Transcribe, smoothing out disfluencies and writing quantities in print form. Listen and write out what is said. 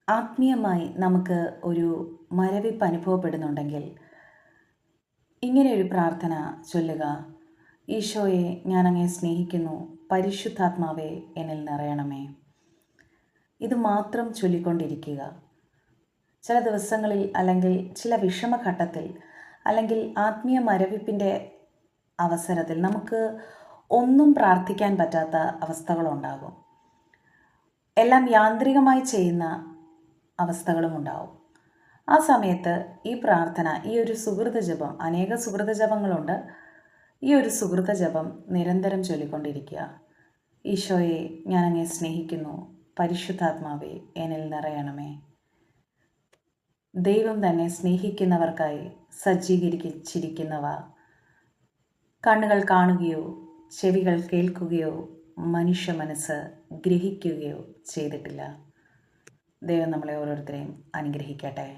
ആത്മീയമായി നമുക്ക് ഒരു മരവിപ്പ് അനുഭവപ്പെടുന്നുണ്ടെങ്കിൽ ഇങ്ങനെയൊരു പ്രാർത്ഥന ചൊല്ലുക. ഈശോയെ, ഞാൻ അങ്ങയെ സ്നേഹിക്കുന്നു, പരിശുദ്ധാത്മാവെ എന്നിൽ നിറയണമേ. ഇത് മാത്രം ചൊല്ലിക്കൊണ്ടിരിക്കുക. ചില ദിവസങ്ങളിൽ അല്ലെങ്കിൽ ചില വിഷമഘട്ടത്തിൽ അല്ലെങ്കിൽ ആത്മീയ മരവിപ്പിൻ്റെ അവസരത്തിൽ നമുക്ക് ഒന്നും പ്രാർത്ഥിക്കാൻ പറ്റാത്ത അവസ്ഥകളുണ്ടാകും. എല്ലാം യാന്ത്രികമായി ചെയ്യുന്ന അവസ്ഥകളും ഉണ്ടാവും. ആ സമയത്ത് ഈ പ്രാർത്ഥന, ഈ ഒരു സുഹൃത ജപം, അനേക സുഹൃത ജപങ്ങളുണ്ട്, ഈ ഒരു സുഹൃത ജപം നിരന്തരം ചൊല്ലിക്കൊണ്ടിരിക്കുക. ഈശോയെ, ഞാൻ അങ്ങയെ സ്നേഹിക്കുന്നു, പരിശുദ്ധാത്മാവെ എന്നിൽ നിറയണമേ. ദൈവം തന്നെ സ്നേഹിക്കുന്നവർക്കായി സജ്ജീകരിച്ചിരിക്കുന്നവ കണ്ണുകൾ കാണുകയോ ചെവികൾ കേൾക്കുകയോ മനുഷ്യ മനസ്സ് ഗ്രഹിക്കുകയോ ചെയ്തിട്ടില്ല. ദൈവം നമ്മളെ ഓരോരുത്തരെയും അനുഗ്രഹിക്കട്ടെ.